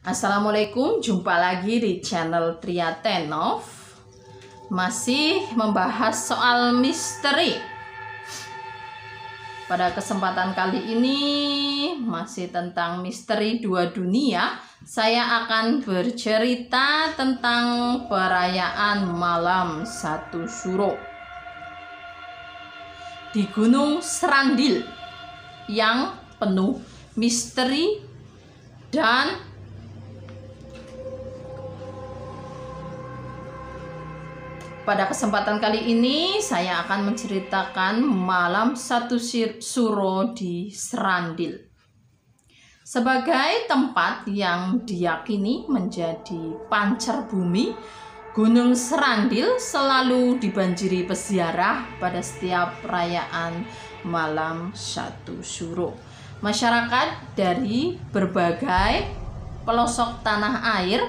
Assalamualaikum, jumpa lagi di channel Triatenov. Masih membahas soal misteri. Pada kesempatan kali ini masih tentang misteri dua dunia. Saya akan bercerita tentang perayaan malam Satu Suro di Gunung Srandil yang penuh misteri dan pada kesempatan kali ini saya akan menceritakan malam Satu Suro di Srandil sebagai tempat yang diyakini menjadi pancar bumi. Gunung Srandil selalu dibanjiri peziarah pada setiap perayaan malam Satu Suro. Masyarakat dari berbagai pelosok tanah air,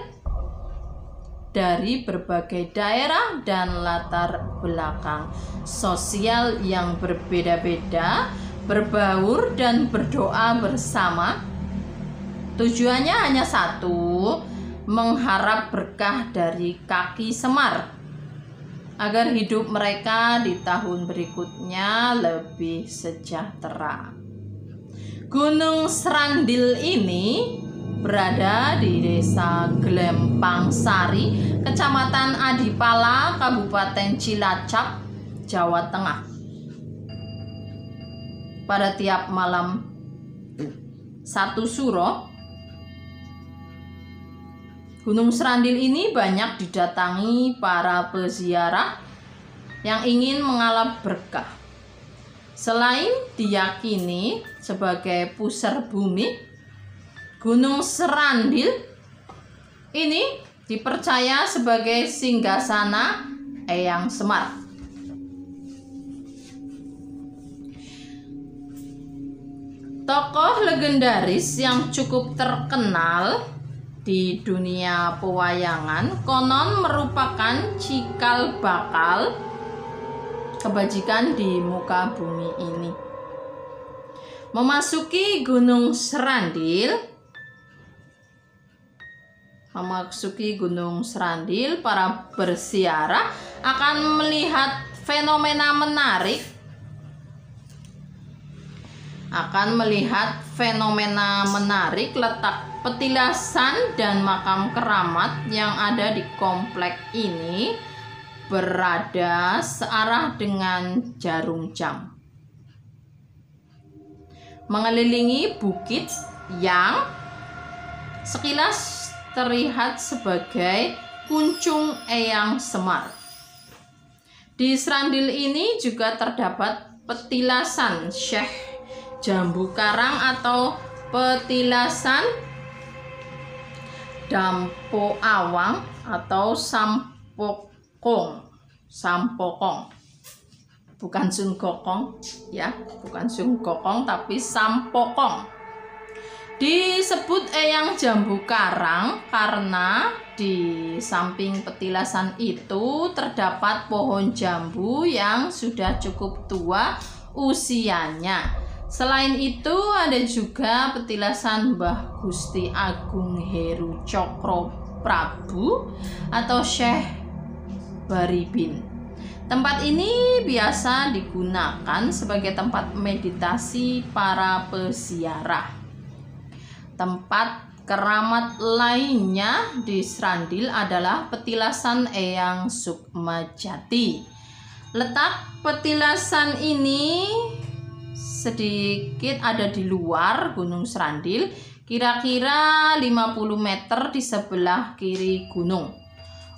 dari berbagai daerah dan latar belakang sosial yang berbeda-beda berbaur dan berdoa bersama. Tujuannya hanya satu, mengharap berkah dari kaki Semar agar hidup mereka di tahun berikutnya lebih sejahtera. Gunung Srandil ini berada di Desa Glempang Sari, Kecamatan Adipala, Kabupaten Cilacap, Jawa Tengah. Pada tiap malam Satu Suro, Gunung Srandil ini banyak didatangi para peziarah yang ingin mengalap berkah. Selain diyakini sebagai pusar bumi, Gunung Srandil ini dipercaya sebagai singgasana Eyang Semar. Tokoh legendaris yang cukup terkenal di dunia pewayangan konon merupakan cikal bakal kebajikan di muka bumi ini. Memasuki Gunung Srandil, para berziarah akan melihat fenomena menarik letak petilasan dan makam keramat yang ada di komplek ini berada searah dengan jarum jam, mengelilingi bukit yang sekilas terlihat sebagai kuncung Eyang Semar. Di Srandil ini juga terdapat petilasan Syekh Jambu Karang atau petilasan Dampo Awang atau Sampokong. Bukan Sungkokong ya, bukan Sungkokong tapi Sampokong. Disebut Eyang Jambu Karang karena di samping petilasan itu terdapat pohon jambu yang sudah cukup tua usianya. Selain itu ada juga petilasan Mbah Gusti Agung Heru Cokro Prabu atau Syekh Baribin. Tempat ini biasa digunakan sebagai tempat meditasi para peziarah. Tempat keramat lainnya di Srandil adalah petilasan Eyang Sukmajati. Letak petilasan ini sedikit ada di luar Gunung Srandil, kira-kira 50 meter di sebelah kiri gunung.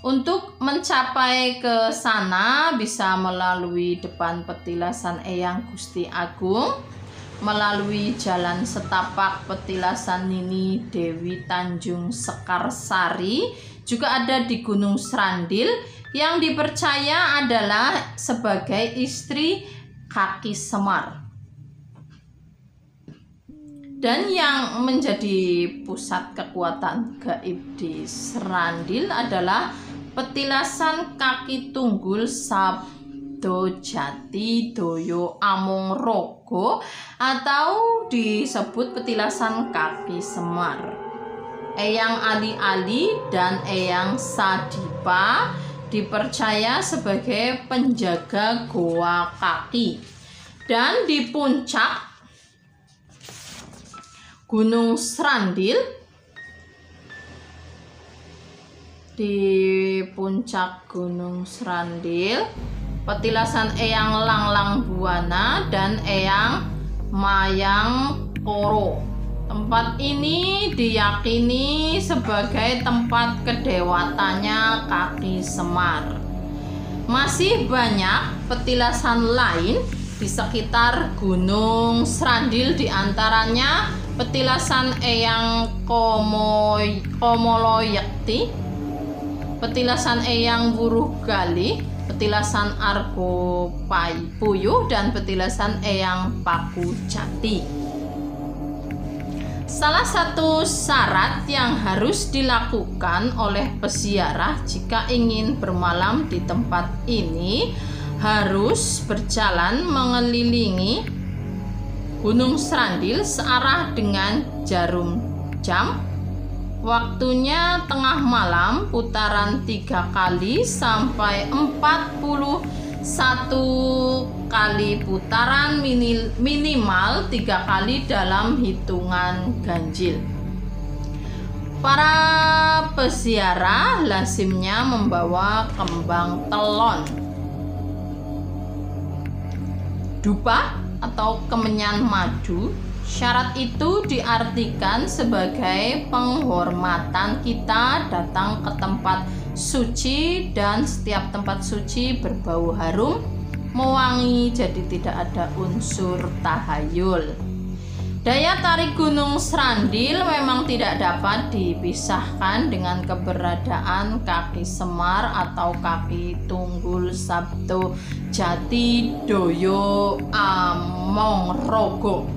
Untuk mencapai ke sana bisa melalui depan petilasan Eyang Gusti Agung, melalui jalan setapak petilasan Nini Dewi Tanjung Sekarsari, juga ada di Gunung Srandil yang dipercaya adalah sebagai istri kaki Semar. Dan yang menjadi pusat kekuatan gaib di Srandil adalah petilasan kaki tunggul Sabdojati Doyo Amung Rogo atau disebut petilasan kaki Semar. Eyang Ali-Ali dan Eyang Sadipa dipercaya sebagai penjaga Goa Kaki. Dan di puncak Gunung Srandil, petilasan Eyang Langlang Buana dan Eyang Mayang Koro. Tempat ini diyakini sebagai tempat kedewatannya kaki Semar. Masih banyak petilasan lain di sekitar Gunung Srandil, diantaranya petilasan Eyang Komoloyekti, petilasan Eyang Wuruhgali, petilasan Argopuyuh, dan petilasan Eyang Pakujati. Salah satu syarat yang harus dilakukan oleh peziarah jika ingin bermalam di tempat ini harus berjalan mengelilingi Gunung Srandil searah dengan jarum jam. Waktunya tengah malam, putaran 3 kali sampai 41 kali putaran, minimal 3 kali dalam hitungan ganjil. Para peziarah lazimnya membawa kembang telon, dupa atau kemenyan madu. Syarat itu diartikan sebagai penghormatan kita datang ke tempat suci, dan setiap tempat suci berbau harum, mewangi, jadi tidak ada unsur tahayul. Daya tarik Gunung Srandil memang tidak dapat dipisahkan dengan keberadaan kaki Semar atau kaki Tunggul Sabto Jati Doyo Amongrogo.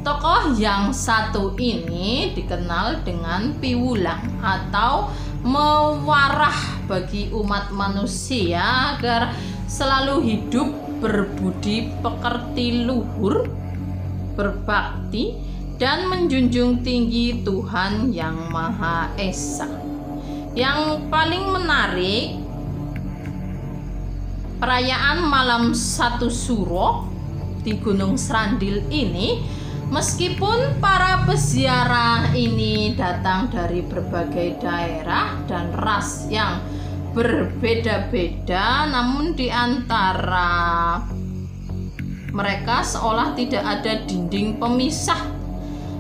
Tokoh yang satu ini dikenal dengan piwulang atau mewarah bagi umat manusia agar selalu hidup berbudi pekerti luhur, berbakti, dan menjunjung tinggi Tuhan Yang Maha Esa. Yang paling menarik, perayaan malam satu suro di Gunung Srandil ini, meskipun para peziarah ini datang dari berbagai daerah dan ras yang berbeda-beda, namun di antara mereka seolah tidak ada dinding pemisah.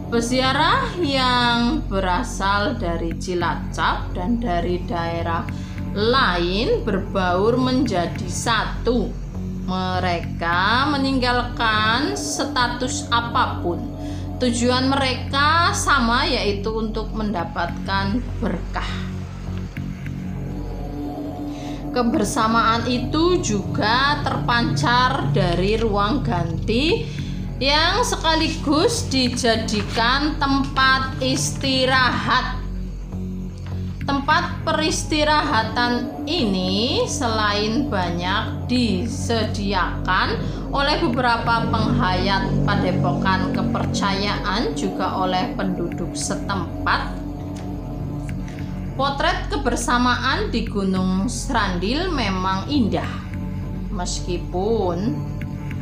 Peziarah yang berasal dari Cilacap dan dari daerah lain berbaur menjadi satu. Mereka meninggalkan status apapun. Tujuan mereka sama, yaitu untuk mendapatkan berkah. Kebersamaan itu juga terpancar dari ruang ganti yang sekaligus dijadikan tempat istirahat. Tempat peristirahatan ini selain banyak disediakan oleh beberapa penghayat padepokan kepercayaan, juga oleh penduduk setempat. Potret kebersamaan di Gunung Srandil memang indah, meskipun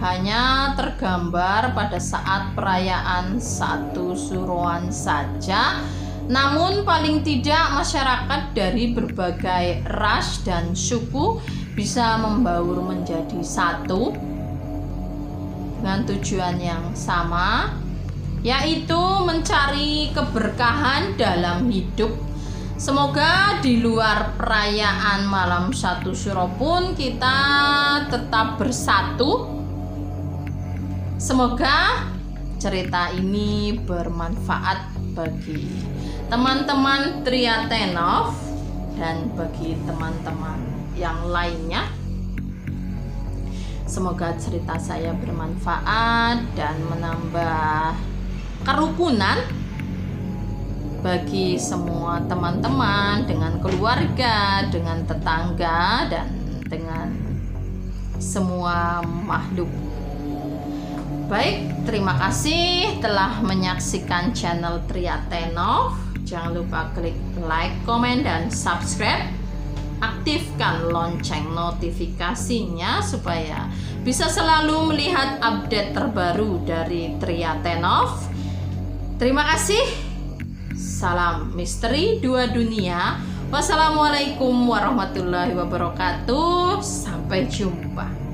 hanya tergambar pada saat perayaan satu suruan saja. Namun paling tidak masyarakat dari berbagai ras dan suku bisa membaur menjadi satu dengan tujuan yang sama, yaitu mencari keberkahan dalam hidup. Semoga di luar perayaan malam satu suro pun kita tetap bersatu. Semoga cerita ini bermanfaat bagi teman-teman Triathenov dan bagi teman-teman yang lainnya. Semoga cerita saya bermanfaat dan menambah kerukunan bagi semua teman-teman, dengan keluarga, dengan tetangga, dan dengan semua makhluk. Baik, terima kasih telah menyaksikan channel Triathenov. Jangan lupa klik like, komen, dan subscribe. Aktifkan lonceng notifikasinya supaya bisa selalu melihat update terbaru dari Triatenov. Terima kasih. Salam misteri dua dunia. Wassalamualaikum warahmatullahi wabarakatuh. Sampai jumpa.